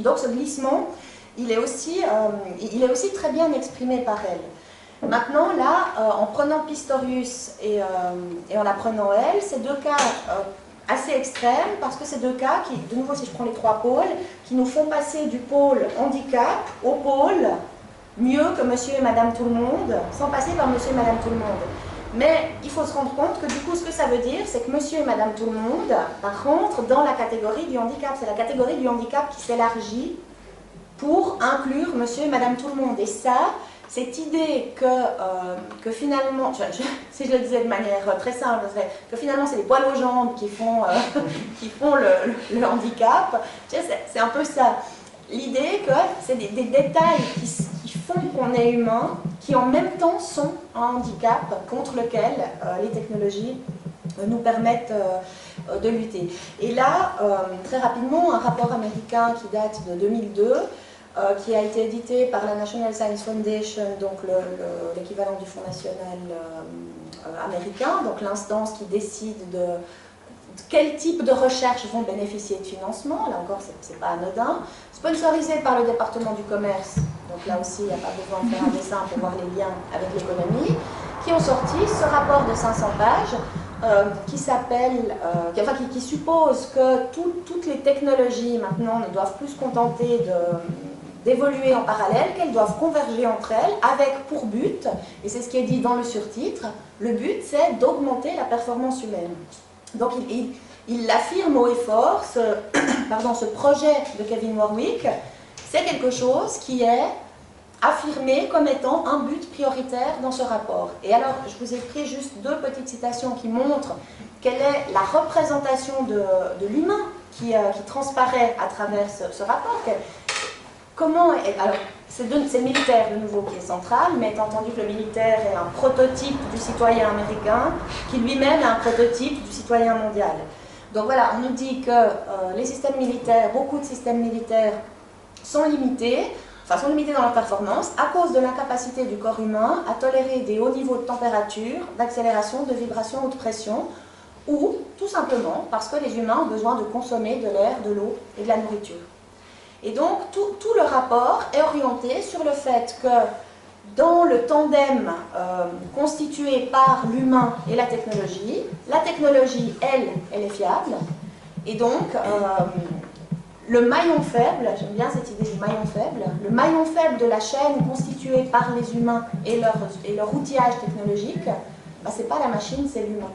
Donc ce glissement, il est aussi très bien exprimé par elle. Maintenant, là, en prenant Pistorius et en apprenant elle, c'est deux cas assez extrêmes, parce que c'est deux cas qui, de nouveau, si je prends les trois pôles, qui nous font passer du pôle handicap au pôle mieux que monsieur et madame tout le monde, sans passer par monsieur et madame tout le monde. Mais il faut se rendre compte que du coup, ce que ça veut dire, c'est que monsieur et madame tout le monde rentrent dans la catégorie du handicap. C'est la catégorie du handicap qui s'élargit pour inclure monsieur et madame tout le monde. Et ça, cette idée que finalement, si je le disais de manière très simple, que finalement c'est les poils aux jambes qui font, le handicap, c'est un peu ça. L'idée que c'est des détails qui font qu'on est humain, qui en même temps sont un handicap contre lequel les technologies nous permettent de lutter. Et là, très rapidement, un rapport américain qui date de 2002, qui a été édité par la National Science Foundation, donc l'équivalent du Fonds national américain, donc l'instance qui décide de quel type de recherche vont bénéficier de financement, là encore c'est pas anodin, sponsorisé par le département du commerce, donc là aussi il n'y a pas besoin de faire un dessin pour voir les liens avec l'économie, qui ont sorti ce rapport de 500 pages qui s'appelle, qui suppose que toutes les technologies maintenant ne doivent plus se contenter d'évoluer en parallèle, qu'elles doivent converger entre elles avec pour but, et c'est ce qui est dit dans le surtitre, le but c'est d'augmenter la performance humaine. Donc il l'affirme haut et fort, ce projet de Kevin Warwick, c'est quelque chose qui est affirmé comme étant un but prioritaire dans ce rapport. Et alors, je vous ai pris juste deux petites citations qui montrent quelle est la représentation de l'humain qui transparaît à travers ce rapport. Alors, c'est le militaire de nouveau qui est central, mais étant entendu que le militaire est un prototype du citoyen américain, qui lui-même est un prototype du citoyen mondial. Donc voilà, on nous dit que les systèmes militaires, beaucoup de systèmes militaires sont limités dans leur performance à cause de l'incapacité du corps humain à tolérer des hauts niveaux de température, d'accélération, de vibration ou de pression, ou tout simplement parce que les humains ont besoin de consommer de l'air, de l'eau et de la nourriture. Et donc, tout le rapport est orienté sur le fait que dans le tandem constitué par l'humain et la technologie, elle est fiable. Et donc, le maillon faible, j'aime bien cette idée du maillon faible, le maillon faible de la chaîne constituée par les humains et leur outillage technologique, ce n'est pas la machine, c'est l'humain.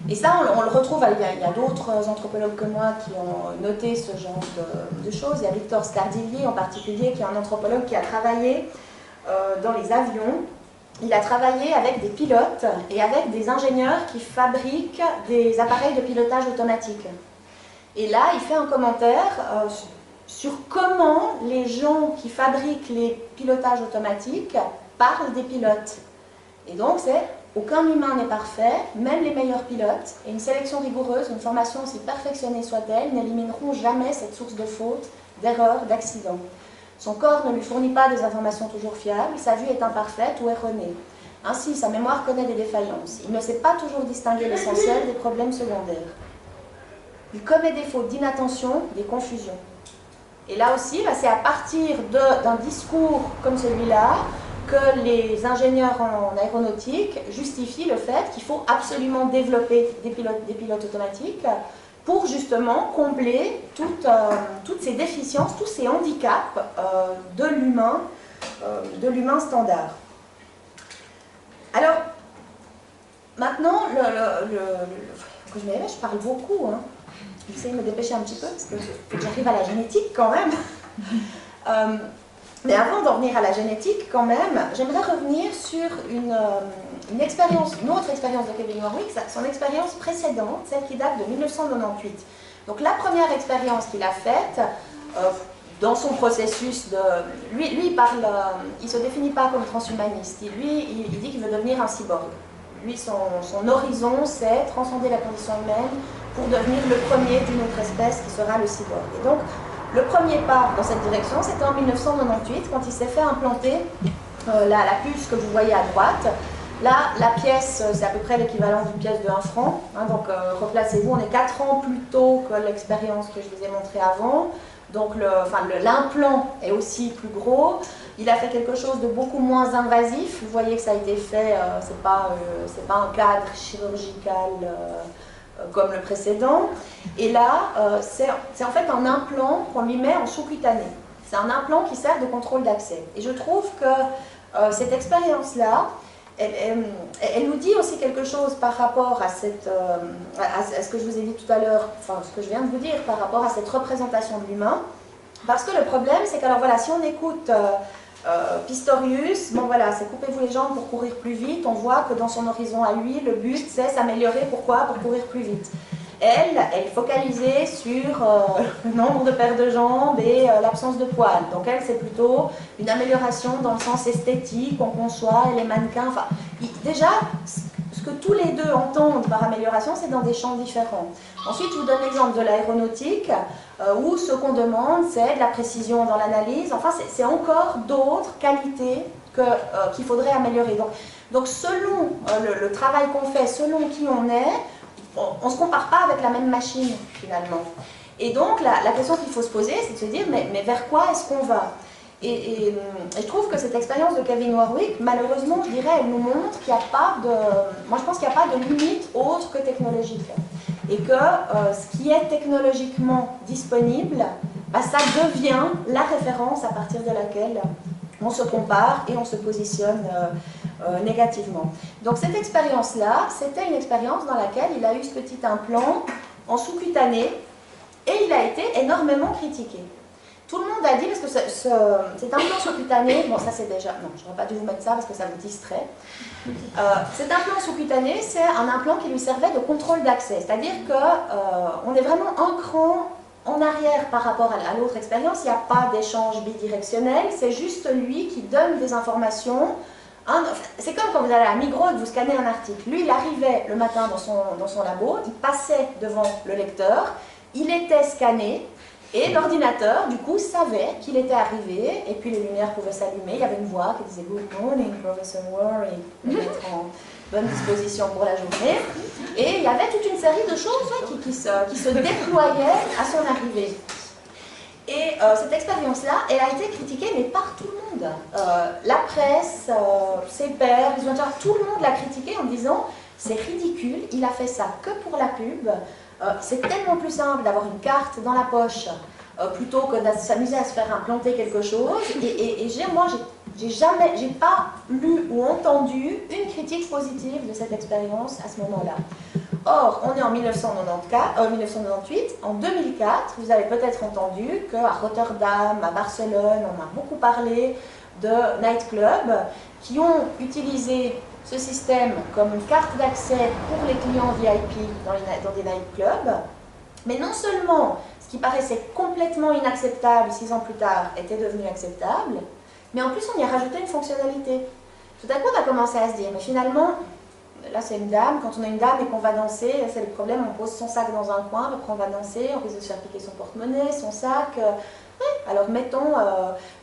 Et ça, on le retrouve, il y a d'autres anthropologues que moi qui ont noté ce genre de choses. Il y a Victor Scardilli en particulier, qui est un anthropologue qui a travaillé dans les avions. Il a travaillé avec des pilotes et avec des ingénieurs qui fabriquent des appareils de pilotage automatique. Et là, il fait un commentaire sur comment les gens qui fabriquent les pilotages automatiques parlent des pilotes. Et donc, aucun humain n'est parfait, même les meilleurs pilotes, et une sélection rigoureuse, une formation aussi perfectionnée soit-elle, n'élimineront jamais cette source de faute, d'erreur, d'accident. Son corps ne lui fournit pas des informations toujours fiables, sa vue est imparfaite ou erronée. Ainsi, sa mémoire connaît des défaillances. Il ne sait pas toujours distinguer l'essentiel des problèmes secondaires. Il commet des fautes d'inattention, des confusions. Et là aussi, c'est à partir d'un discours comme celui-là que les ingénieurs en aéronautique justifient le fait qu'il faut absolument développer des pilotes automatiques pour justement combler toutes ces déficiences, tous ces handicaps de l'humain standard. Alors, maintenant, que je m'éveille, je parle beaucoup, hein. J'essaie de me dépêcher un petit peu parce que j'arrive à la génétique quand même. Mais avant d'en venir à la génétique, quand même, j'aimerais revenir sur une autre expérience de Kevin Warwick, son expérience précédente, celle qui date de 1998. Donc la première expérience qu'il a faite, dans son processus de... Lui, il ne se définit pas comme transhumaniste, il dit qu'il veut devenir un cyborg. Lui, son horizon, c'est transcender la condition humaine pour devenir le premier d'une autre espèce qui sera le cyborg. Et donc, le premier pas dans cette direction, c'était en 1998, quand il s'est fait implanter la puce que vous voyez à droite. Là, la pièce, c'est à peu près l'équivalent d'une pièce de 1 franc. Hein, donc, replacez-vous, on est 4 ans plus tôt que l'expérience que je vous ai montrée avant. Donc l'implant est aussi plus gros. Il a fait quelque chose de beaucoup moins invasif. Vous voyez que ça a été fait, c'est pas un cadre chirurgical comme le précédent. Et là, c'est en fait un implant qu'on lui met en sous-cutané. C'est un implant qui sert de contrôle d'accès. Et je trouve que cette expérience-là, elle nous dit aussi quelque chose par rapport à ce que je vous ai dit tout à l'heure, enfin ce que je viens de vous dire, par rapport à cette représentation de l'humain. Parce que le problème, c'est que alors voilà, si on écoute Pistorius, bon voilà, c'est coupez-vous les jambes pour courir plus vite, on voit que dans son horizon à lui, le but c'est s'améliorer, pourquoi? Pour courir plus vite. Elle est focalisée sur le nombre de paires de jambes et l'absence de poils. Donc elle, c'est plutôt une amélioration dans le sens esthétique, on conçoit, et les mannequins, enfin, déjà, ce que tous les deux entendent par amélioration, c'est dans des champs différents. Ensuite, je vous donne l'exemple de l'aéronautique, où ce qu'on demande, c'est de la précision dans l'analyse, enfin, c'est encore d'autres qualités qu'il faudrait améliorer. Donc selon le travail qu'on fait, selon qui on est, on ne se compare pas avec la même machine, finalement. Et donc, la question qu'il faut se poser, c'est de se dire, mais vers quoi est-ce qu'on va? Et je trouve que cette expérience de Kevin Warwick, malheureusement, je dirais, elle nous montre qu'il n'y a pas de... Moi, je pense qu'il n'y a pas de limite autre que technologique. Et que ce qui est technologiquement disponible, bah, ça devient la référence à partir de laquelle on se compare et on se positionne négativement. Donc cette expérience-là, c'était une expérience dans laquelle il a eu ce petit implant en sous-cutané et il a été énormément critiqué. Tout le monde a dit, parce que cet implant sous-cutané, bon ça c'est déjà, non je n'aurais pas dû vous mettre ça parce que ça vous distrait. Cet implant sous-cutané, c'est un implant qui lui servait de contrôle d'accès, c'est-à-dire qu'on est vraiment un cran en arrière par rapport à l'autre expérience, il n'y a pas d'échange bidirectionnel, c'est juste lui qui donne des informations. C'est comme quand vous allez à Migros et que vous scannez un article. Lui, il arrivait le matin dans son labo, il passait devant le lecteur, il était scanné, et l'ordinateur, du coup, savait qu'il était arrivé, et puis les lumières pouvaient s'allumer, il y avait une voix qui disait « Good morning, Professor Warwick », pour mettre en bonne disposition pour la journée. Et il y avait toute une série de choses qui se déployaient à son arrivée. Et cette expérience-là, elle a été critiquée, mais par tout le monde. La presse, ses pairs, les auditeurs, tout le monde l'a critiqué en disant « C'est ridicule, il a fait ça que pour la pub. C'est tellement plus simple d'avoir une carte dans la poche plutôt que de s'amuser à se faire implanter quelque chose. » Et moi, j'ai pas lu ou entendu une critique positive de cette expérience à ce moment-là. Or, on est en 1998, en 2004, vous avez peut-être entendu qu'à Rotterdam, à Barcelone, on a beaucoup parlé de nightclubs qui ont utilisé ce système comme une carte d'accès pour les clients VIP dans des nightclubs. Mais non seulement ce qui paraissait complètement inacceptable 6 ans plus tard était devenu acceptable, mais en plus on y a rajouté une fonctionnalité. Tout à coup on a commencé à se dire, mais finalement, là c'est une dame, quand on a une dame et qu'on va danser, c'est le problème, on pose son sac dans un coin, après on va danser, on risque de se faire piquer son porte-monnaie, son sac. Alors mettons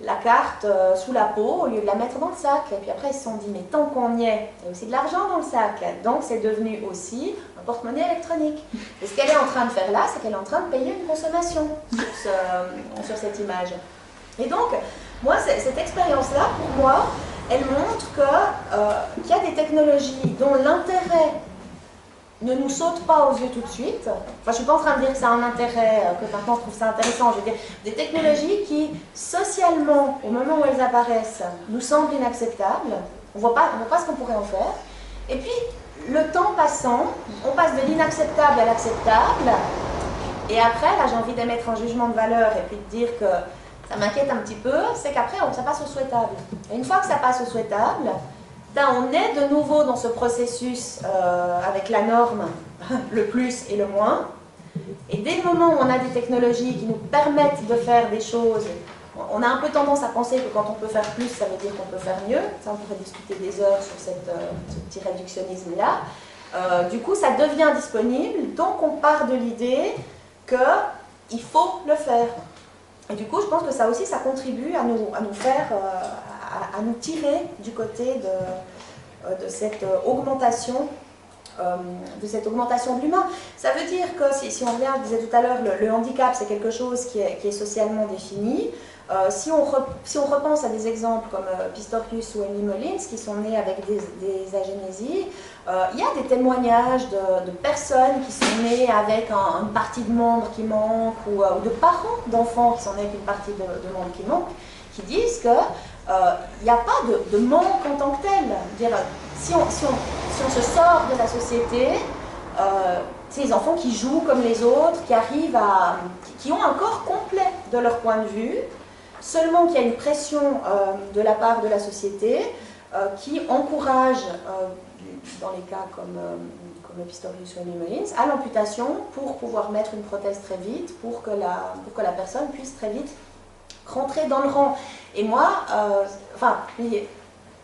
la carte sous la peau au lieu de la mettre dans le sac. Et puis après ils se sont dit, mais tant qu'on y est, il y a aussi de l'argent dans le sac. Donc c'est devenu aussi un porte-monnaie électronique. Et ce qu'elle est en train de faire là, c'est qu'elle est en train de payer une consommation sur cette image. Et donc, moi, cette expérience-là, pour moi, elle montre qu'il y a des technologies dont l'intérêt ne nous saute pas aux yeux tout de suite. Enfin, je ne suis pas en train de dire que ça a un intérêt, que maintenant je trouve ça intéressant. Je veux dire, des technologies qui, socialement, au moment où elles apparaissent, nous semblent inacceptables. On ne voit pas ce qu'on pourrait en faire. Et puis, le temps passant, on passe de l'inacceptable à l'acceptable. Et après, là, j'ai envie d'émettre un jugement de valeur et puis de dire que ça m'inquiète un petit peu, c'est qu'après, ça passe au souhaitable. Et une fois que ça passe au souhaitable, on est de nouveau dans ce processus avec la norme, le plus et le moins. Et dès le moment où on a des technologies qui nous permettent de faire des choses, on a un peu tendance à penser que quand on peut faire plus, ça veut dire qu'on peut faire mieux. Ça, on pourrait discuter des heures sur ce petit réductionnisme-là. Du coup, ça devient disponible, donc on part de l'idée qu'il faut le faire. Et du coup, je pense que ça aussi, ça contribue à nous faire, à nous tirer du côté de cette augmentation de l'humain. Ça veut dire que, si on revient, je disais tout à l'heure, le handicap, c'est quelque chose qui est socialement défini. Si on repense à des exemples comme Pistorius ou Emily Mullins, qui sont nés avec des agénésies, il y a des témoignages de personnes qui sont nées avec une partie de membre qui manque, ou de parents d'enfants qui sont nés avec une partie de membre qui manque, qui disent que il n'y a pas de manque en tant que tel. Dire, si on se sort de la société, c'est les enfants qui jouent comme les autres, qui arrivent qui ont un corps complet de leur point de vue, seulement qu'il y a une pression de la part de la société qui encourage, dans les cas comme Pistorius ou Emily Mullins, à l'amputation pour pouvoir mettre une prothèse très vite, pour que la personne puisse très vite rentrer dans le rang. Et moi,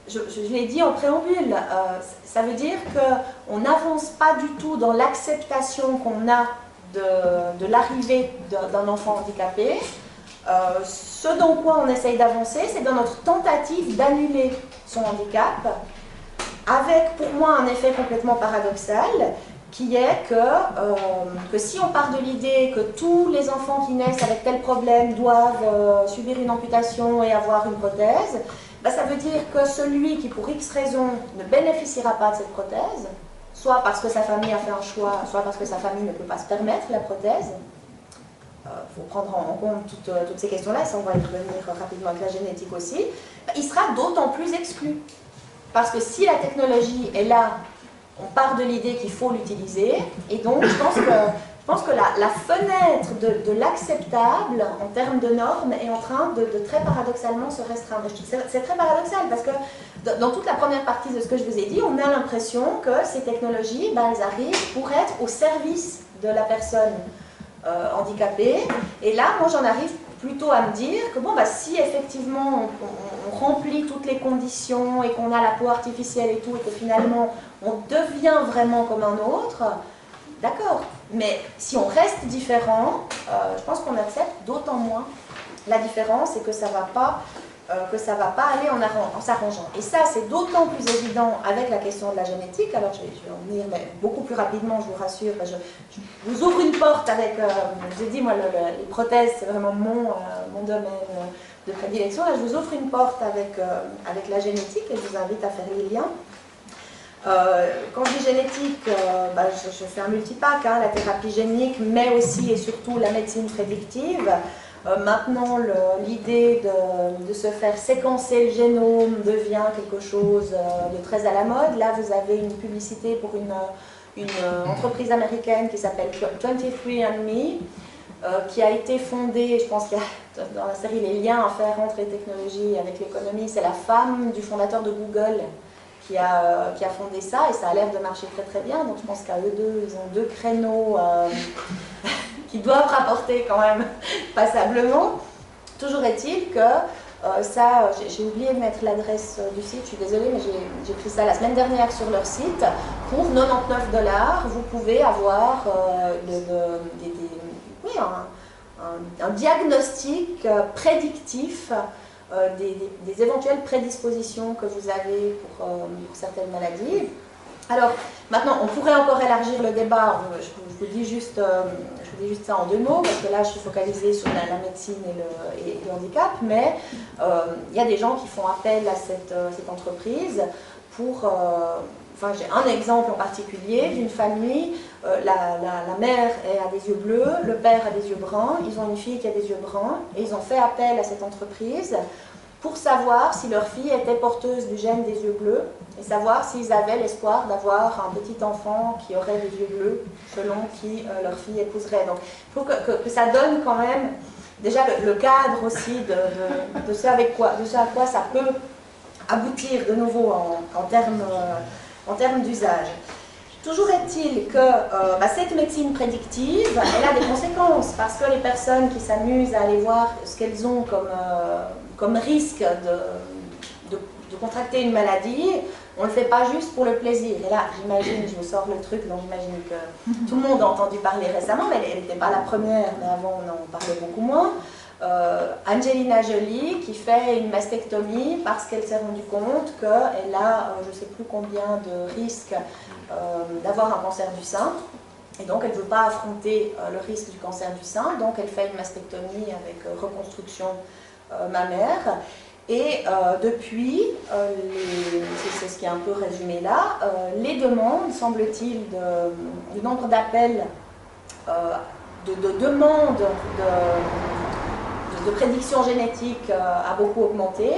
je l'ai dit en préambule, ça veut dire qu'on n'avance pas du tout dans l'acceptation qu'on a de l'arrivée d'un enfant handicapé. Ce dans quoi on essaye d'avancer, c'est dans notre tentative d'annuler son handicap, avec pour moi un effet complètement paradoxal, qui est que si on part de l'idée que tous les enfants qui naissent avec tel problème doivent subir une amputation et avoir une prothèse, ben ça veut dire que celui qui pour X raison ne bénéficiera pas de cette prothèse, soit parce que sa famille a fait un choix, soit parce que sa famille ne peut pas se permettre la prothèse. Il faut prendre en compte toutes ces questions-là, et ça on va y revenir rapidement avec la génétique aussi, il sera d'autant plus exclu. Parce que si la technologie est là, on part de l'idée qu'il faut l'utiliser, et donc je pense que la fenêtre de l'acceptable en termes de normes est en train de très paradoxalement se restreindre. C'est très paradoxal parce que dans toute la première partie de ce que je vous ai dit, on a l'impression que ces technologies, elles arrivent pour être au service de la personne handicapée. Et là, moi j'en arrive plutôt à me dire que si effectivement on remplit toutes les conditions et qu'on a la peau artificielle et tout, et que finalement on devient vraiment comme un autre, d'accord. Mais si on reste différent, je pense qu'on accepte d'autant moins la différence et que ça va pas aller en s'arrangeant. Et ça, c'est d'autant plus évident avec la question de la génétique. Alors, je vais en venir mais beaucoup plus rapidement, je vous rassure. Je vous ouvre une porte avec... j'ai dit, moi, les prothèses, c'est vraiment mon domaine de prédilection. Là, je vous ouvre une porte avec la génétique et je vous invite à faire les liens. Quand je dis génétique, je fais un multipack, la thérapie génique, mais aussi et surtout la médecine prédictive. Maintenant, l'idée de se faire séquencer le génome devient quelque chose de très à la mode. Là, vous avez une publicité pour une entreprise américaine qui s'appelle 23andMe, qui a été fondée, je pense qu'il y a dans la série les liens à faire entre les technologies avec l'économie. C'est la femme du fondateur de Google qui a fondé ça, et ça a l'air de marcher très très bien. Donc je pense qu'à eux deux, ils ont deux créneaux qui doivent rapporter quand même passablement. Toujours est-il que j'ai oublié de mettre l'adresse du site, je suis désolée, mais j'ai pris ça la semaine dernière sur leur site. Pour 99 $, vous pouvez avoir un diagnostic prédictif des éventuelles prédispositions que vous avez pour certaines maladies. Alors, maintenant, on pourrait encore élargir le débat. Je vous dis juste ça en 2 mots, parce que là, je suis focalisée sur la médecine et le handicap, mais il y a des gens qui font appel à cette entreprise pour... j'ai un exemple en particulier d'une famille. La mère a des yeux bleus, le père a des yeux bruns, ils ont une fille qui a des yeux bruns, et ils ont fait appel à cette entreprise pour savoir si leur fille était porteuse du gène des yeux bleus et savoir s'ils avaient l'espoir d'avoir un petit enfant qui aurait des yeux bleus selon qui leur fille épouserait. Donc il faut que ça donne quand même déjà le cadre aussi de ce à quoi ça peut aboutir de nouveau en termes d'usage. Toujours est-il que cette médecine prédictive, elle a des conséquences, parce que les personnes qui s'amusent à aller voir ce qu'elles ont comme risque de contracter une maladie, on ne le fait pas juste pour le plaisir. Et là, j'imagine, je vous sors le truc dont j'imagine que tout le monde a entendu parler récemment, mais elle n'était pas la première, mais avant on en parlait beaucoup moins. Angelina Jolie qui fait une mastectomie parce qu'elle s'est rendue compte qu'elle a je ne sais plus combien de risques d'avoir un cancer du sein, Et donc, elle ne veut pas affronter le risque du cancer du sein, donc elle fait une mastectomie avec reconstruction mammaire. Et depuis, c'est ce qui est un peu résumé là, les demandes, semble-t-il, du nombre d'appels, de demandes de prédiction génétique a beaucoup augmenté.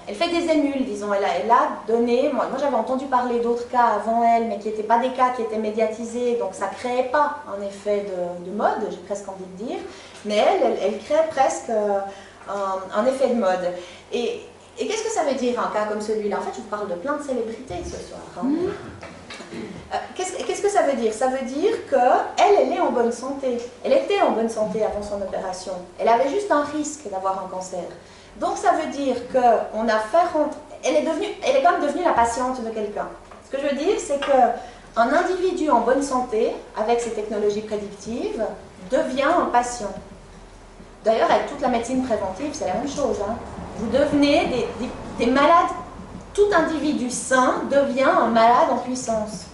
Elle fait des émules, disons. Elle a donné, moi j'avais entendu parler d'autres cas avant elle, mais qui n'étaient pas des cas qui étaient médiatisés, donc ça ne créait pas un effet de mode, j'ai presque envie de dire, mais elle crée presque un effet de mode. Et qu'est-ce que ça veut dire un cas comme celui-là? En fait, je vous parle de plein de célébrités ce soir. Hein. Qu'est-ce que ça veut dire? Ça veut dire qu'elle est en bonne santé. Elle était en bonne santé avant son opération. Elle avait juste un risque d'avoir un cancer. Donc ça veut dire qu'on a fait rentrer... Elle est quand même devenue la patiente de quelqu'un. Ce que je veux dire, c'est qu'un individu en bonne santé, avec ces technologies prédictives, devient un patient. D'ailleurs, avec toute la médecine préventive, c'est la même chose. Hein. Vous devenez des malades. Tout individu sain devient un malade en puissance.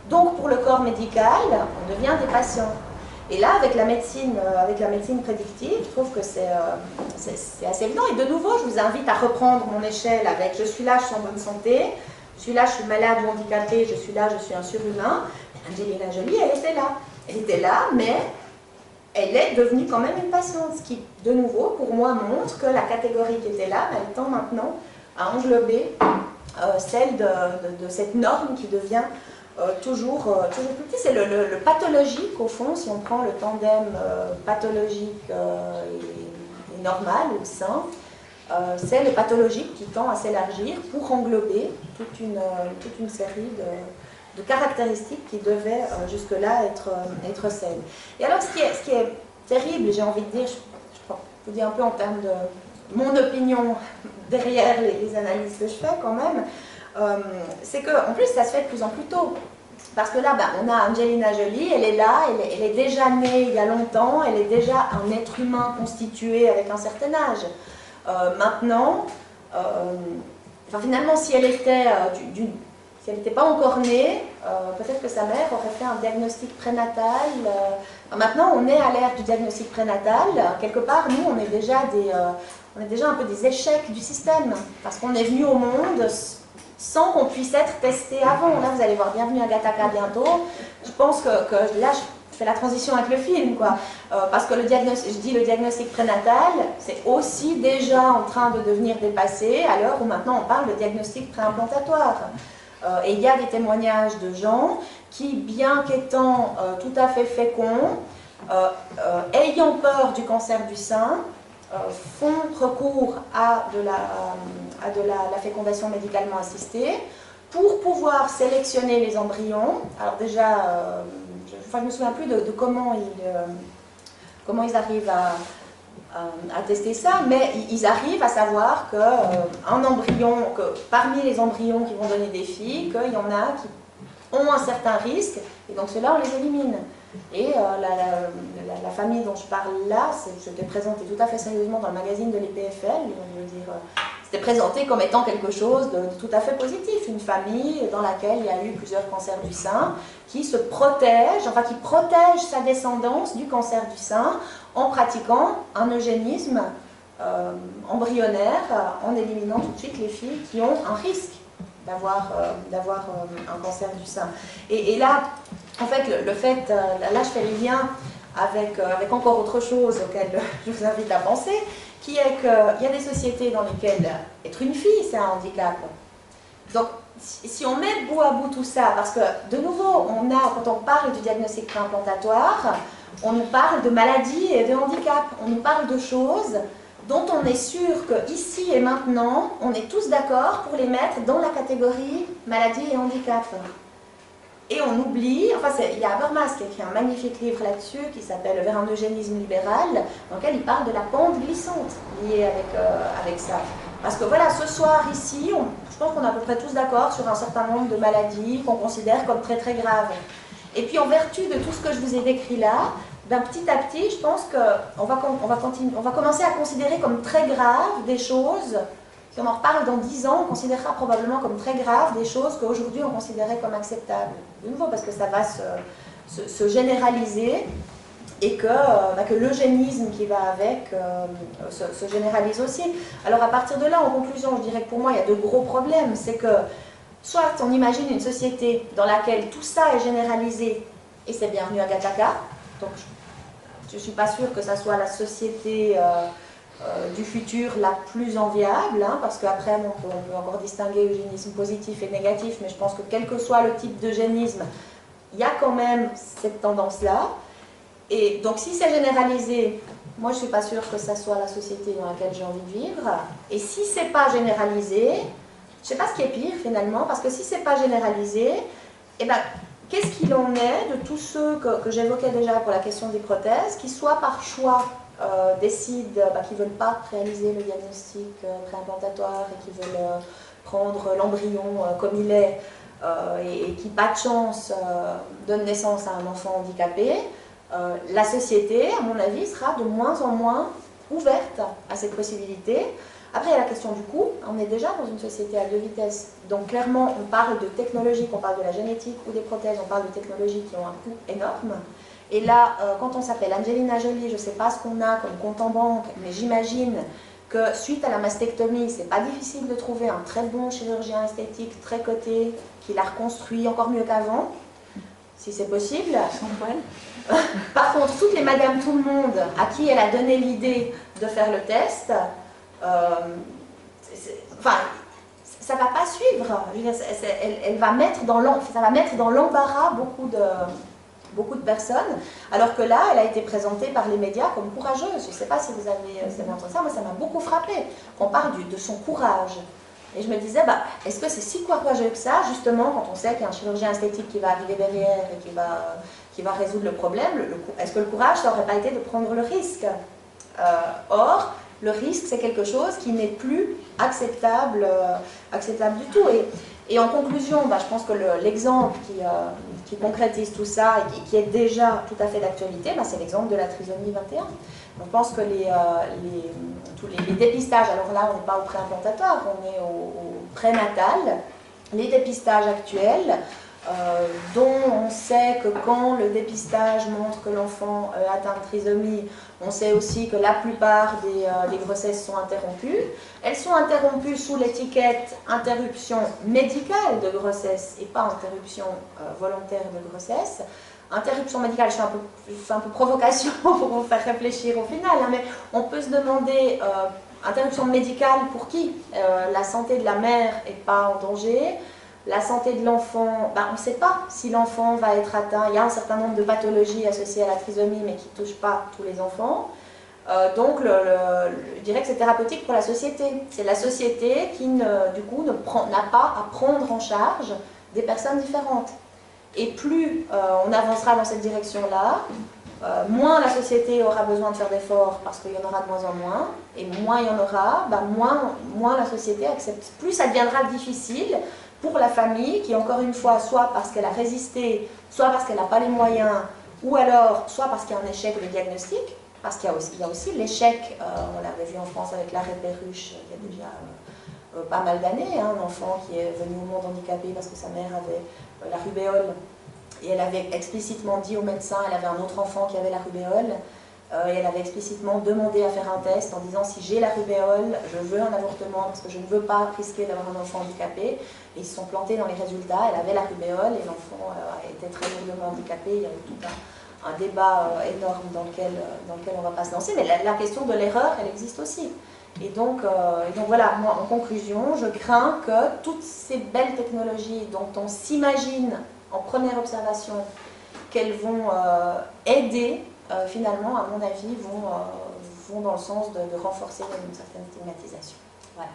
Donc, pour le corps médical, on devient des patients. Et là, avec la médecine prédictive, je trouve que c'est assez évident. Et de nouveau, je vous invite à reprendre mon échelle avec « je suis là, je suis en bonne santé »,« je suis là, je suis malade ou handicapé »,« je suis là, je suis un surhumain ». Angelina Jolie, elle était là. Elle était là, mais elle est devenue quand même une patiente. Ce qui, de nouveau, pour moi, montre que la catégorie qui était là, elle tend maintenant à englober celle de cette norme qui devient toujours plus petit. C'est le pathologique, au fond, si on prend le tandem pathologique et normal ou sain, c'est le pathologique qui tend à s'élargir pour englober toute une série de caractéristiques qui devaient jusque-là être saines. Et alors, ce qui est terrible, j'ai envie de dire, je vous dis un peu en termes de mon opinion derrière les analyses que je fais quand même, c'est qu'en plus ça se fait de plus en plus tôt. Parce que là, on a Angelina Jolie, elle est là, elle est déjà née il y a longtemps, elle est déjà un être humain constitué avec un certain âge. Maintenant, finalement, si elle était si elle n'était pas encore née, peut-être que sa mère aurait fait un diagnostic prénatal. Maintenant, on est à l'ère du diagnostic prénatal. Quelque part, nous, on est déjà un peu des échecs du système, parce qu'on est venu au monde sans qu'on puisse être testé avant. Là, vous allez voir Bienvenue à Gattaca bientôt. Je pense que là, je fais la transition avec le film, quoi. Parce que le diagnostic prénatal, c'est aussi déjà en train de devenir dépassé, à l'heure où maintenant on parle de diagnostic préimplantatoire. Et il y a des témoignages de gens qui, bien qu'étant tout à fait féconds, ayant peur du cancer du sein, font recours à de la fécondation médicalement assistée pour pouvoir sélectionner les embryons. Alors déjà, je ne me souviens plus de comment ils arrivent à tester ça, mais ils arrivent à savoir qu'un embryon, que parmi les embryons qui vont donner des filles, qu'il y en a qui ont un certain risque, et donc ceux-là, on les élimine. Et la famille dont je parle là, c'était présenté tout à fait sérieusement dans le magazine de l'EPFL, c'était présenté comme étant quelque chose de tout à fait positif, une famille dans laquelle il y a eu plusieurs cancers du sein, qui se protège, qui protège sa descendance du cancer du sein en pratiquant un eugénisme embryonnaire, en éliminant tout de suite les filles qui ont un risque d'avoir un cancer du sein. Et là, en fait, là je fais les liens avec encore autre chose auquel je vous invite à penser, qui est qu'il y a des sociétés dans lesquelles être une fille, c'est un handicap. Donc, si on met bout à bout tout ça, parce que, de nouveau, quand on parle du diagnostic préimplantatoire, on nous parle de maladies et de handicap, on nous parle de choses dont on est sûr qu'ici et maintenant, on est tous d'accord pour les mettre dans la catégorie maladie et handicap. Et on oublie, il y a Habermas qui a écrit un magnifique livre là-dessus qui s'appelle Vers un eugénisme libéral, dans lequel il parle de la pente glissante liée avec ça. Parce que voilà, ce soir ici, je pense qu'on est à peu près tous d'accord sur un certain nombre de maladies qu'on considère comme très très graves. Et puis en vertu de tout ce que je vous ai décrit là, petit à petit, je pense qu'on va commencer à considérer comme très graves des choses. Si on en reparle dans 10 ans, on considérera probablement comme très graves des choses qu'aujourd'hui on considérait comme acceptables. De nouveau, parce que ça va se généraliser et que l'eugénisme qui va avec se généralise aussi. Alors à partir de là, en conclusion, je dirais que pour moi, il y a 2 gros problèmes. C'est que soit on imagine une société dans laquelle tout ça est généralisé, et c'est bienvenu à Gattaca, donc je ne suis pas sûre que ça soit la société du futur la plus enviable, hein, parce qu'après on peut encore distinguer eugénisme positif et négatif, mais je pense que quel que soit le type d'eugénisme, il y a quand même cette tendance-là. Et donc si c'est généralisé, moi je ne suis pas sûre que ça soit la société dans laquelle j'ai envie de vivre. Et si ce n'est pas généralisé, je ne sais pas ce qui est pire finalement, parce que si ce n'est pas généralisé, eh ben, qu'est-ce qu'il en est de tous ceux que j'évoquais déjà pour la question des prothèses, qui soit par choix décident qu'ils ne veulent pas réaliser le diagnostic préimplantatoire et qui veulent prendre l'embryon comme il est, et qui, pas de chance, donnent naissance à un enfant handicapé, la société, à mon avis, sera de moins en moins ouverte à cette possibilité. Après, il y a la question du coût. On est déjà dans une société à 2 vitesses. Donc, clairement, on parle de technologie, qu'on parle de la génétique ou des prothèses, on parle de technologies qui ont un coût énorme. Et là, quand on s'appelle Angelina Jolie, je ne sais pas ce qu'on a comme compte en banque, mais j'imagine que suite à la mastectomie, c'est pas difficile de trouver un très bon chirurgien esthétique, très coté, qui l'a reconstruit encore mieux qu'avant, si c'est possible. Par contre, toutes les madames tout le monde à qui elle a donné l'idée de faire le test, enfin, ça ne va pas suivre. Je veux dire, elle va mettre dans l'embarras beaucoup de personnes, alors que là, elle a été présentée par les médias comme courageuse. Je ne sais pas si vous avez entendu ça, moi ça m'a beaucoup frappé. On parle de son courage. Et je me disais, est-ce que c'est si courageux que ça, justement, quand on sait qu'il y a un chirurgien esthétique qui va arriver derrière et qui va résoudre le problème, est-ce que le courage, ça n'aurait pas été de prendre le risque? Or, le risque, c'est quelque chose qui n'est plus acceptable du tout. Et en conclusion, je pense que l'exemple qui concrétise tout ça et qui est déjà tout à fait d'actualité, c'est l'exemple de la trisomie 21. Je pense que tous les dépistages, alors là on n'est pas au préimplantatoire, on est au prénatal, les dépistages actuels, dont on sait que quand le dépistage montre que l'enfant atteint de trisomie, on sait aussi que la plupart des grossesses sont interrompues. Elles sont interrompues sous l'étiquette interruption médicale de grossesse et pas interruption volontaire de grossesse. Interruption médicale, je fais un peu provocation pour vous faire réfléchir au final, hein, mais on peut se demander, interruption médicale pour qui? La santé de la mère n'est pas en danger. La santé de l'enfant, on ne sait pas si l'enfant va être atteint. Il y a un certain nombre de pathologies associées à la trisomie, mais qui ne touchent pas tous les enfants. Donc, je dirais que c'est thérapeutique pour la société. C'est la société qui, du coup, n'a pas à prendre en charge des personnes différentes. Et plus on avancera dans cette direction-là, moins la société aura besoin de faire d'efforts parce qu'il y en aura de moins en moins. Et moins il y en aura, moins la société accepte. Plus ça deviendra difficile pour la famille qui, encore une fois, soit parce qu'elle a résisté, soit parce qu'elle n'a pas les moyens, ou alors soit parce qu'il y a un échec de diagnostic, parce qu'il y a aussi l'échec, on l'avait vu en France avec l'arrêt Perruche il y a déjà pas mal d'années, hein, un enfant qui est venu au monde handicapé parce que sa mère avait la rubéole, et elle avait explicitement dit au médecin, elle avait un autre enfant qui avait la rubéole, et elle avait explicitement demandé à faire un test en disant si j'ai la rubéole, je veux un avortement parce que je ne veux pas risquer d'avoir un enfant handicapé. Et ils se sont plantés dans les résultats, elle avait la rubéole et l'enfant était très lourdement handicapé. Il y avait tout un débat énorme dans lequel on ne va pas se lancer, mais la question de l'erreur, elle existe aussi. Et donc voilà, moi en conclusion, je crains que toutes ces belles technologies dont on s'imagine en première observation qu'elles vont aider, finalement, à mon avis, vont dans le sens de renforcer une certaine stigmatisation. Voilà.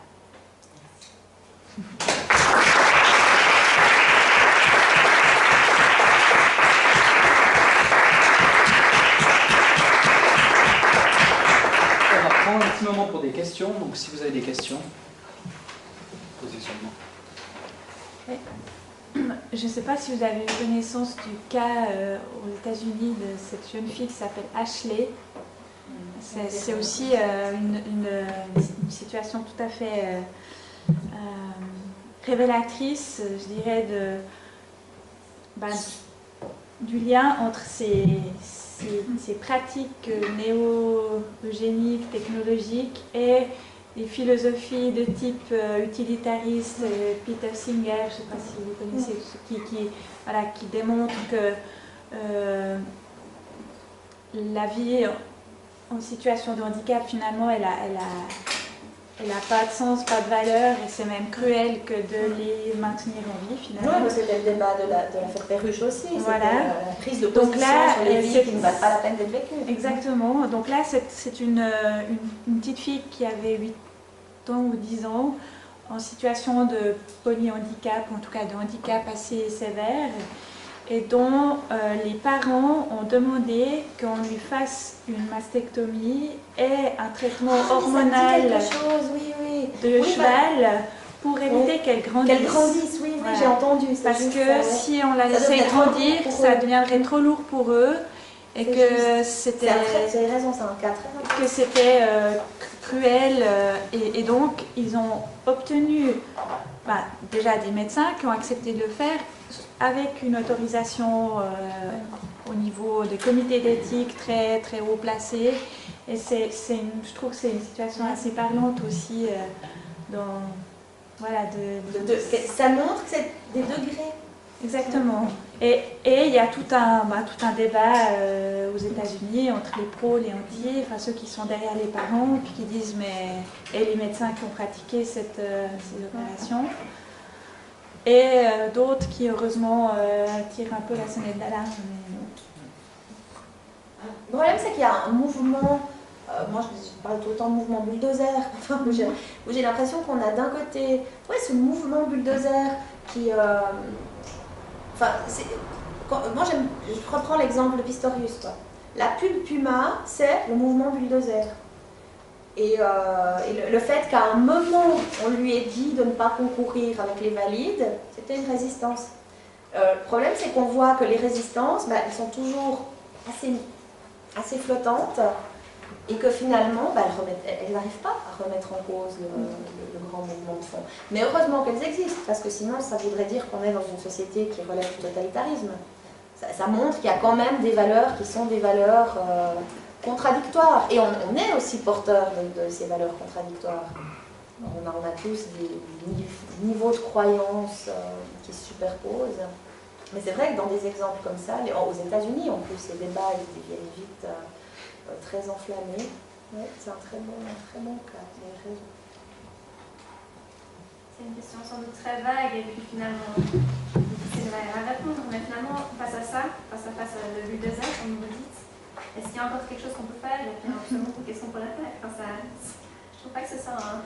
On va prendre un petit moment pour des questions, donc si vous avez des questions, posez seulement. Je ne sais pas si vous avez eu connaissance du cas aux États-Unis de cette jeune fille qui s'appelle Ashley. C'est aussi une situation tout à fait révélatrice, je dirais, du lien entre ces pratiques néo-eugéniques, technologiques et les philosophies de type utilitariste, Peter Singer, je ne sais pas si vous connaissez, qui démontre que la vie en situation de handicap, finalement, elle n'a pas de sens, pas de valeur, et c'est même cruel que de les maintenir en vie, finalement. Oui, c'était le débat de l'affaire Perruche aussi, voilà. La prise de position sur les vies qui ne valent pas la peine d'être vécues. Exactement. Donc là, c'est une petite fille qui avait 8 ans ou 10 ans, en situation de polyhandicap, en tout cas de handicap assez sévère, et dont les parents ont demandé qu'on lui fasse une mastectomie et un traitement hormonal de cheval pour éviter qu'elle grandisse. Qu'elle grandisse, oui, Voilà. j'ai entendu. Parce que si on la laissait grandir, ça deviendrait trop lourd pour eux. Et que c'était. Vous avez raison, c'est un cas très important. Que c'était cruel. Et donc, ils ont obtenu déjà des médecins qui ont accepté de le faire avec une autorisation au niveau des comités d'éthique très, très haut placés. Et je trouve que c'est une situation assez parlante aussi ça montre que c'est des degrés. Exactement. Et il y a tout un débat aux États-Unis entre les pros, les anti, enfin ceux qui sont derrière les parents, puis qui disent et les médecins qui ont pratiqué ces opérations, et d'autres qui heureusement tirent un peu la sonnette d'alarme. Le problème, c'est qu'il y a un mouvement. Moi, je parle tout le temps de mouvement bulldozer, où j'ai l'impression qu'on a d'un côté ce mouvement bulldozer qui. Moi, je reprends l'exemple de Pistorius. La pub Puma, c'est le mouvement bulldozer. Et le fait qu'à un moment, on lui ait dit de ne pas concourir avec les valides, c'était une résistance. Le problème, c'est qu'on voit que les résistances, elles sont toujours assez flottantes, et que finalement, elles n'arrivent pas à remettre en cause le grand mouvement de fond. Mais heureusement qu'elles existent, parce que sinon, ça voudrait dire qu'on est dans une société qui relève du totalitarisme. Ça montre qu'il y a quand même des valeurs qui sont des valeurs contradictoires. Et on est aussi porteur de ces valeurs contradictoires. On a tous des niveaux de croyances qui se superposent. Mais c'est vrai que dans des exemples comme ça, aux États-Unis en plus, ces débats ils deviennent vite très enflammés. Ouais, c'est un très bon cas. C'est une question sans doute très vague et puis finalement c'est à répondre. Mais finalement, face à le bulldozer, comme vous dites, est-ce qu'il y a encore quelque chose qu'on peut faire? Et puis finalement, qu'est-ce qu'on pourrait faire? Je trouve pas que ce soit un...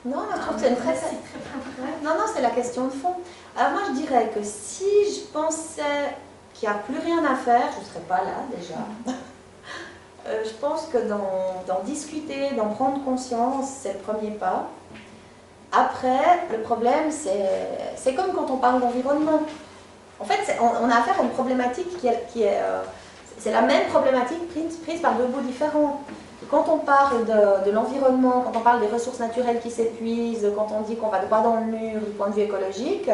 Non, je trouve que c'est une très... Non, c'est la question de fond. Alors moi, je dirais que si je pensais qu'il n'y a plus rien à faire, je ne serais pas là déjà. Je pense que d'en discuter, d'en prendre conscience, c'est le premier pas. Après, le problème, c'est comme quand on parle d'environnement. En fait, on a affaire à une problématique qui est c'est la même problématique prise par deux bouts différents. Quand on parle de l'environnement, quand on parle des ressources naturelles qui s'épuisent, quand on dit qu'on va droit dans le mur du point de vue écologique,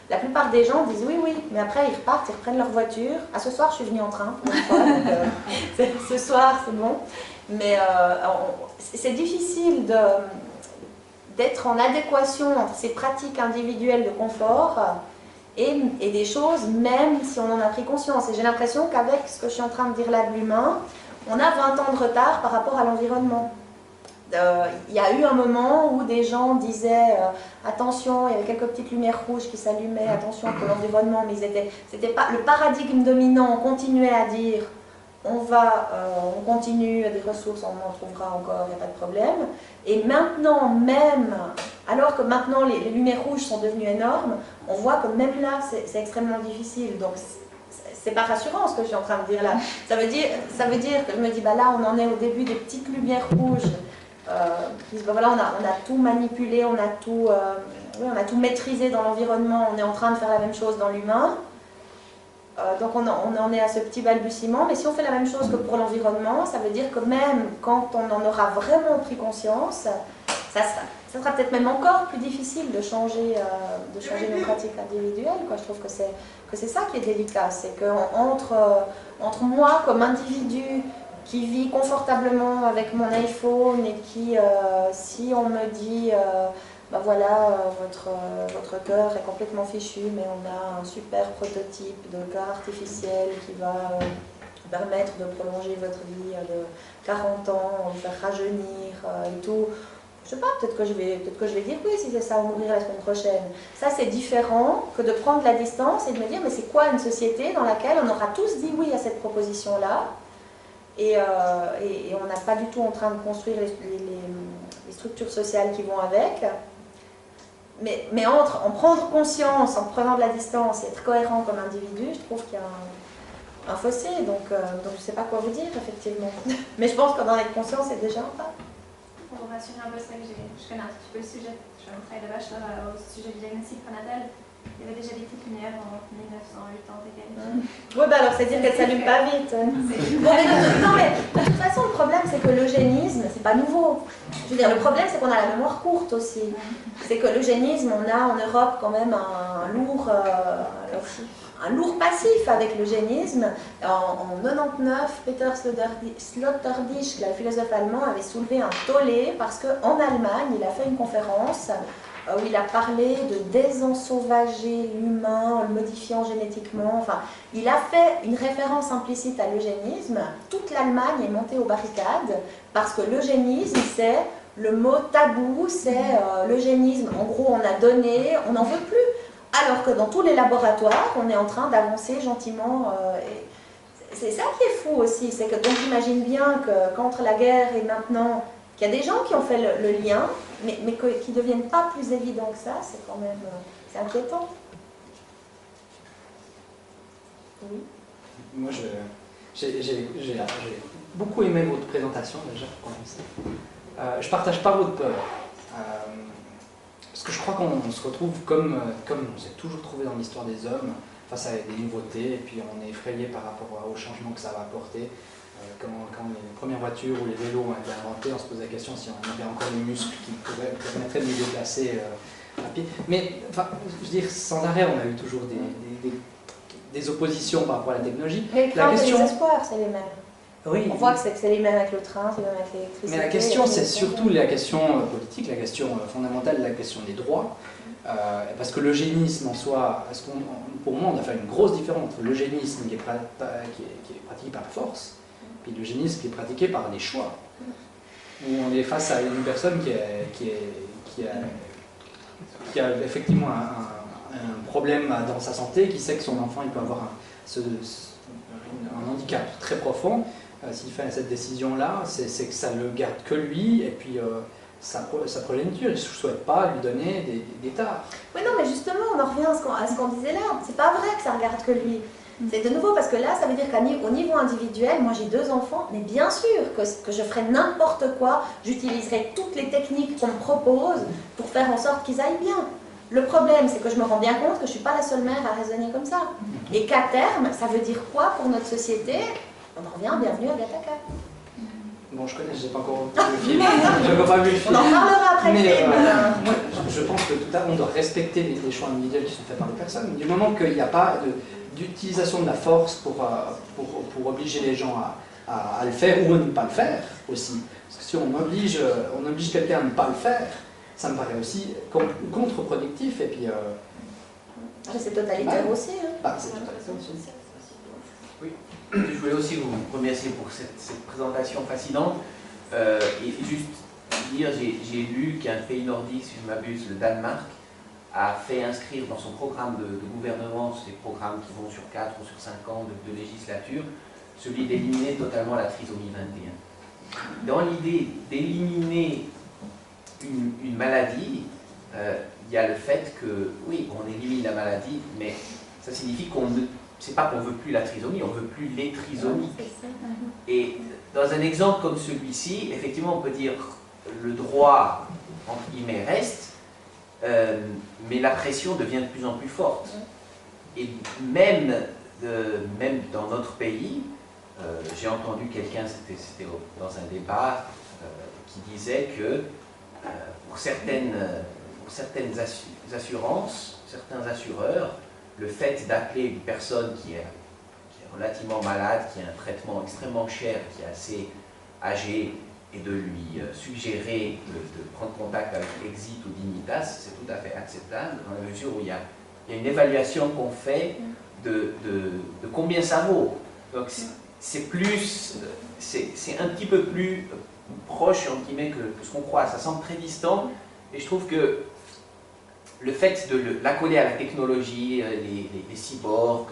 la plupart des gens disent oui, mais après ils repartent, ils reprennent leur voiture. Ah, ce soir je suis venue en train pour une fois, donc, ce soir c'est bon. Mais c'est difficile d'être en adéquation entre ces pratiques individuelles de confort et des choses, même si on en a pris conscience. Et j'ai l'impression qu'avec ce que je suis en train de dire là de l'humain, on a 20 ans de retard par rapport à l'environnement. Il y a eu un moment où des gens disaient attention, il y avait quelques petites lumières rouges qui s'allumaient, attention pour l'environnement, mais c'était pas le paradigme dominant. On continuait à dire on continue, des ressources, on en trouvera encore, il n'y a pas de problème. Et maintenant, même, alors que maintenant les lumières rouges sont devenues énormes, on voit que même là, c'est extrêmement difficile. Donc, c'est pas rassurant ce que je suis en train de dire là. Ça veut dire que je me dis, là, on en est au début des petites lumières rouges. Voilà, on a tout manipulé, on a tout maîtrisé dans l'environnement, on est en train de faire la même chose dans l'humain. Donc on en est à ce petit balbutiement, mais si on fait la même chose que pour l'environnement, ça veut dire que même quand on en aura vraiment pris conscience, ça sera peut-être même encore plus difficile de changer nos pratiques individuelles, quoi. Je trouve que c'est ça qui est délicat, c'est qu'entre moi comme individu qui vit confortablement avec mon iPhone et qui, si on me dit ben voilà, votre cœur est complètement fichu, mais on a un super prototype de cœur artificiel qui va permettre de prolonger votre vie de 40 ans, de faire rajeunir et tout. Je sais pas, peut-être que je vais dire oui si c'est ça, ou mourir la semaine prochaine. Ça, c'est différent que de prendre la distance et de me dire mais c'est quoi une société dans laquelle on aura tous dit oui à cette proposition-là et on n'a pas du tout en train de construire les structures sociales qui vont avec. Mais entre en prendre conscience, en prenant de la distance et être cohérent comme individu, je trouve qu'il y a un fossé, donc je ne sais pas quoi vous dire, effectivement. Mais je pense qu'en en être conscient, c'est déjà un pas. Pour vous rassurer un peu, c'est que je connais un petit peu le sujet. Je fais un travail de bachelor au sujet du diagnostic prénatal. Il y avait déjà des pépinières en 1980 et quelques. Oui, bah alors c'est dire qu'elle ne s'allume pas vite. Non, mais de toute façon, le problème, c'est que l'eugénisme, c'est pas nouveau. Je veux dire, le problème, c'est qu'on a la mémoire courte aussi. C'est que l'eugénisme, on a en Europe quand même un lourd passif avec l'eugénisme. En 99, Peter Sloterdijk, le philosophe allemand, avait soulevé un tollé parce qu'en Allemagne, il a fait une conférence où il a parlé de désensauvager l'humain en le modifiant génétiquement. Enfin, il a fait une référence implicite à l'eugénisme. Toute l'Allemagne est montée aux barricades parce que l'eugénisme, c'est le mot tabou, c'est l'eugénisme. En gros, on a donné, on n'en veut plus. Alors que dans tous les laboratoires, on est en train d'avancer gentiment. Et c'est ça qui est fou aussi, c'est que donc j'imagine bien qu'entre la guerre et maintenant, qu'il y a des gens qui ont fait le lien, mais qui ne deviennent pas plus évidents que ça, c'est quand même c'est inquiétant. Oui. Moi, j'ai beaucoup aimé votre présentation, déjà, pour commencer. Je ne partage pas votre peur. Parce que je crois qu'on se retrouve comme on s'est toujours trouvé dans l'histoire des hommes, face à des nouveautés, et puis on est effrayé par rapport au changement que ça va apporter. Quand les premières voitures ou les vélos ont été inventés, on se pose la question si on avait encore les muscles qui permettraient de nous déplacer à pied. Mais, enfin, je veux dire, sans arrêt, on a eu toujours des oppositions par rapport à la technologie. Mais les craintes et les espoirs, c'est les mêmes. Oui. On voit que c'est les mêmes avec le train, c'est les mêmes avec l'électricité. Mais la question, c'est surtout la question politique, la question fondamentale, la question des droits. Parce que l'eugénisme en soi, pour moi, on a fait une grosse différence entre l'eugénisme qui est pratiqué par la force et l'eugénisme qui est pratiqué par les choix. Où on est face à une personne qui a effectivement un problème dans sa santé, qui sait que son enfant il peut avoir un handicap très profond. S'il fait cette décision-là, c'est que ça ne le garde que lui, et puis sa progéniture. Je ne souhaite pas lui donner des tares. Oui, non, mais justement, on en revient à ce qu'on disait là. C'est pas vrai que ça ne regarde que lui. C'est de nouveau parce que là, ça veut dire qu'au niveau individuel, moi j'ai 2 enfants, mais bien sûr que je ferai n'importe quoi, j'utiliserai toutes les techniques qu'on me propose pour faire en sorte qu'ils aillent bien. Le problème, c'est que je me rends bien compte que je ne suis pas la seule mère à raisonner comme ça. Et qu'à terme, ça veut dire quoi pour notre société? On en revient, bienvenue à Gattaca. Bon, je connais, je n'ai pas encore vu le film. Je n'ai encore pas vu le film. On en parlera après le film. Moi, je pense que on doit respecter les choix individuels qui sont faits par les personnes. Du moment qu'il n'y a pas d'utilisation de la force pour obliger les gens à le faire ou à ne pas le faire aussi. Parce que si on oblige quelqu'un à ne pas le faire, ça me paraît aussi contre-productif. Et puis, c'est totalitaire aussi. Hein. C'est totalitaire aussi. Oui. Je voulais aussi vous remercier pour cette présentation fascinante. Et juste dire, j'ai lu qu'un pays nordique, si je ne m'abuse, le Danemark, a fait inscrire dans son programme de gouvernement, ces programmes qui vont sur 4 ou sur 5 ans de législature, celui d'éliminer totalement la trisomie 21. Dans l'idée d'éliminer une maladie, il y a le fait que, oui, on élimine la maladie, mais ça signifie qu'on ne... C'est pas qu'on ne veut plus la trisomie, on ne veut plus les trisomies. Et dans un exemple comme celui-ci, effectivement, on peut dire le droit, entre guillemets, reste, mais la pression devient de plus en plus forte. Et même dans notre pays, j'ai entendu quelqu'un, c'était dans un débat, qui disait que pour certaines assurances, certains assureurs, le fait d'appeler une personne qui est relativement malade, qui a un traitement extrêmement cher, qui est assez âgé, et de lui suggérer de prendre contact avec Exit ou Dignitas, c'est tout à fait acceptable, dans la mesure où il y a une évaluation qu'on fait de combien ça vaut. Donc c'est un petit peu plus proche, entre guillemets, que ce qu'on croit. Ça semble très distant, et je trouve que le fait de l'accoler à la technologie, les cyborgs,